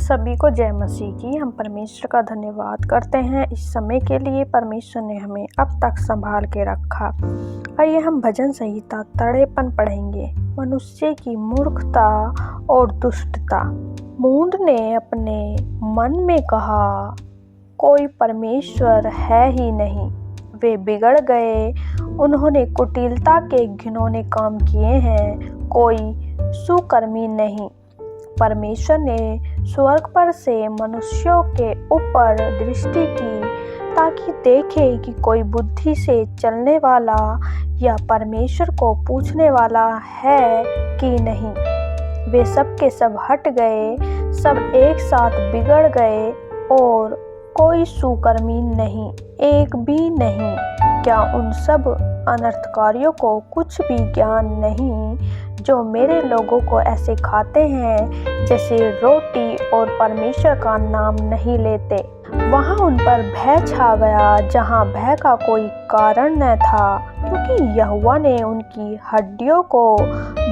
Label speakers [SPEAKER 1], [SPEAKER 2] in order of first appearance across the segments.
[SPEAKER 1] सभी को जय मसीह की। हम परमेश्वर का धन्यवाद करते हैं इस समय के लिए। परमेश्वर ने हमें अब तक संभाल के रखा। आइए हम भजन संहिता 53 पढ़ेंगे। मनुष्य की मूर्खता और दुष्टता। मूढ़ ने अपने मन में कहा, कोई परमेश्वर है ही नहीं। वे बिगड़ गए, उन्होंने कुटिलता के घिनौने काम किए हैं, कोई सुकर्मी नहीं। परमेश्वर ने स्वर्ग पर से मनुष्यों के ऊपर दृष्टि की ताकि देखे कि कोई बुद्धि से चलने वाला या परमेश्वर को पूछने वाला है कि नहीं। वे सब के सब हट गए, सब एक साथ बिगड़ गए और कोई सुकर्मी नहीं, एक भी नहीं। क्या उन सब अनर्थकारियों को कुछ भी ज्ञान नहीं, जो मेरे लोगों को ऐसे खाते हैं जैसे रोटी और परमेश्वर का नाम नहीं लेते। वहाँ उन पर भय छा गया जहाँ भय का कोई कारण न था, क्योंकि यहोवा ने उनकी हड्डियों को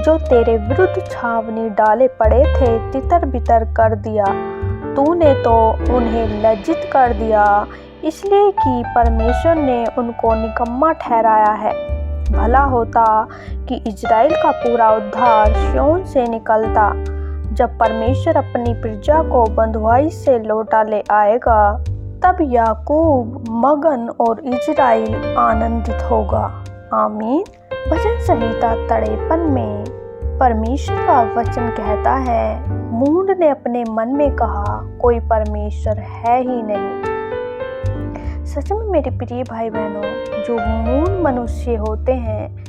[SPEAKER 1] जो तेरे विरुद्ध छावनी डाले पड़े थे तितर बितर कर दिया। तूने तो उन्हें लज्जित कर दिया, इसलिए कि परमेश्वर ने उनको निकम्मा ठहराया है। भला होता कि इज़राइल का पूरा उद्धार सिय्योन से निकलता। जब परमेश्वर अपनी प्रजा को बंधुआई से लौटा ले आएगा, तब याकूब मगन और इज़राइल आनंदित होगा। आमीन। भजन संहिता 53 में परमेश्वर का वचन कहता है, मूढ़ ने अपने मन में कहा, कोई परमेश्वर है ही नहीं। सच में मेरे प्रिय भाई बहनों, जो मूढ़ मनुष्य होते हैं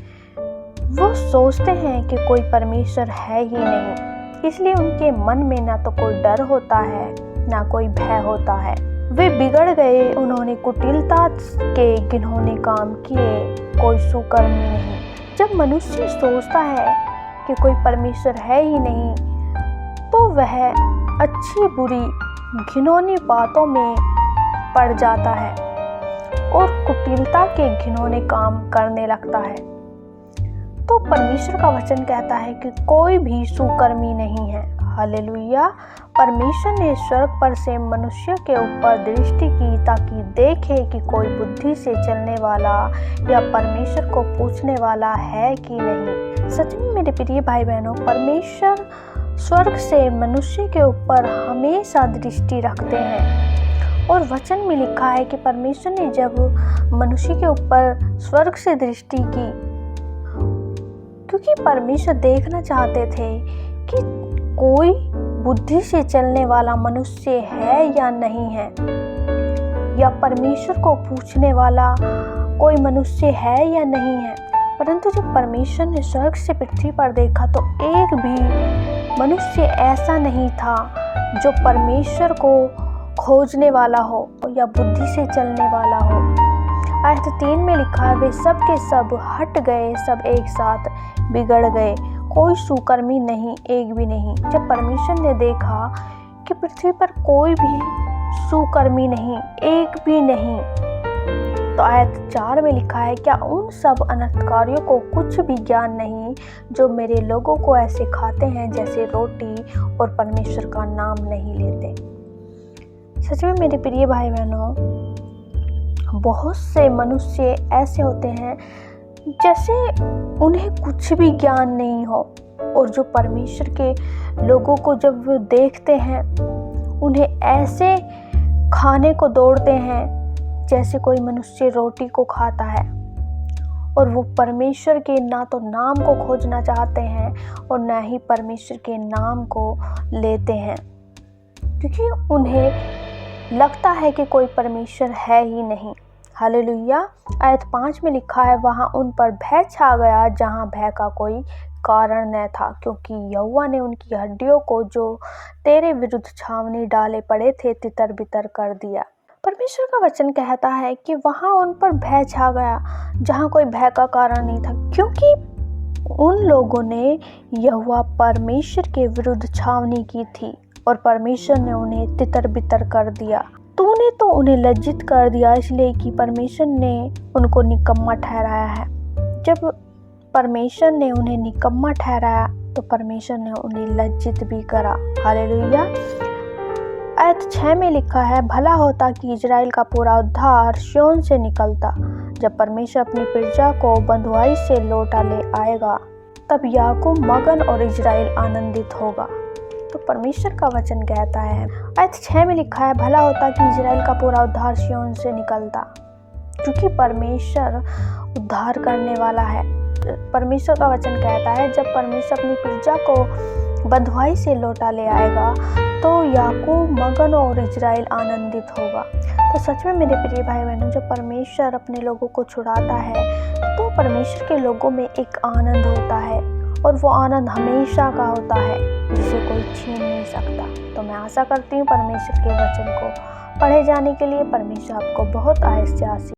[SPEAKER 1] वो सोचते हैं कि कोई परमेश्वर है ही नहीं, इसलिए उनके मन में ना तो कोई डर होता है ना कोई भय होता है। वे बिगड़ गए, उन्होंने कुटिलता के घिनौने काम किए, कोई सुकर्मी नहीं। जब मनुष्य सोचता है कि कोई परमेश्वर है ही नहीं, तो वह अच्छी बुरी घिनौनी बातों में पड़ जाता है और कुटिलता के घिनौने काम करने लगता है। तो परमेश्वर का वचन कहता है कि कोई भी सुकर्मी नहीं है। हालेलुया। परमेश्वर ने स्वर्ग पर से मनुष्य के ऊपर दृष्टि की ताकि देखे कि कोई बुद्धि से चलने वाला या परमेश्वर को पूछने वाला है कि नहीं। सच में मेरे प्रिय भाई बहनों, परमेश्वर स्वर्ग से मनुष्य के ऊपर हमेशा दृष्टि रखते हैं। और वचन में लिखा है कि परमेश्वर ने जब मनुष्य के ऊपर स्वर्ग से दृष्टि की, क्योंकि परमेश्वर देखना चाहते थे कि कोई बुद्धि से चलने वाला मनुष्य है या नहीं है, या परमेश्वर को पूछने वाला कोई मनुष्य है या नहीं है। परंतु जब परमेश्वर ने स्वर्ग से पृथ्वी पर देखा तो एक भी मनुष्य ऐसा नहीं था जो परमेश्वर को खोजने वाला हो या बुद्धि से चलने वाला हो। आयत 3 में लिखा है, वे सब के सब हट गए, सब एक साथ बिगड़ गए, कोई सुकर्मी नहीं, एक भी नहीं। जब परमेश्वर ने देखा कि पृथ्वी पर कोई भी सुकर्मी नहीं, एक भी नहीं, तो आयत 4 में लिखा है, क्या उन सब अनर्थकारियों को कुछ भी ज्ञान नहीं, जो मेरे लोगों को ऐसे खाते हैं जैसे रोटी और परमेश्वर का नाम नहीं लेते। सच में मेरे प्रिय भाई बहनों, बहुत से मनुष्य ऐसे होते हैं जैसे उन्हें कुछ भी ज्ञान नहीं हो, और जो परमेश्वर के लोगों को जब वो देखते हैं उन्हें ऐसे खाने को दौड़ते हैं जैसे कोई मनुष्य रोटी को खाता है। और वो परमेश्वर के ना तो नाम को खोजना चाहते हैं और ना ही परमेश्वर के नाम को लेते हैं, क्योंकि उन्हें लगता है कि कोई परमेश्वर है ही नहीं। हालेलुया। आयत 5 में लिखा है, वहाँ उन पर भय छा गया जहाँ भय का कोई कारण न था, क्योंकि यहोवा ने उनकी हड्डियों को जो तेरे विरुद्ध छावनी डाले पड़े थे तितर बितर कर दिया। परमेश्वर का वचन कहता है कि वहाँ उन पर भय छा गया जहाँ कोई भय का कारण नहीं था, क्योंकि उन लोगों ने यहोवा परमेश्वर के विरुद्ध छावनी की थी और परमेश्वर ने उन्हें तितर बितर कर दिया। तूने तो उन्हें लज्जित कर दिया, इसलिए कि परमेश्वर ने उनको निकम्मा ठहराया है। जब परमेश्वर ने उन्हें निकम्मा ठहराया तो परमेश्वर ने उन्हें लज्जित भी करा। हालेलुया। आयत 6 में लिखा है, भला होता कि इजराइल का पूरा उद्धार सिय्योन से निकलता। जब परमेश्वर अपनी प्रजा को बंधुआई से लौटा ले आएगा, तब याकूब मगन और इजराइल आनंदित होगा। तो परमेश्वर का वचन कहता है, आयत 6 में लिखा है, भला होता कि इजराइल का पूरा उद्धार सिय्योन से निकलता। क्योंकि परमेश्वर उद्धार करने वाला है। परमेश्वर का वचन कहता है, जब परमेश्वर अपनी प्रजा को बंधुआई से लौटा ले आएगा, तो याकूब मगन और इजराइल आनंदित होगा। तो सच में मेरे प्रिय भाई बहनों, जब परमेश्वर अपने लोगों को छुड़ाता है, तो परमेश्वर के लोगों में एक आनंद होता है, और वो आनंद हमेशा का होता है, जिसे कोई छीन नहीं सकता। तो मैं आशा करती हूँ परमेश्वर के वचन को पढ़े जाने के लिए परमेश्वर आपको बहुत आशीष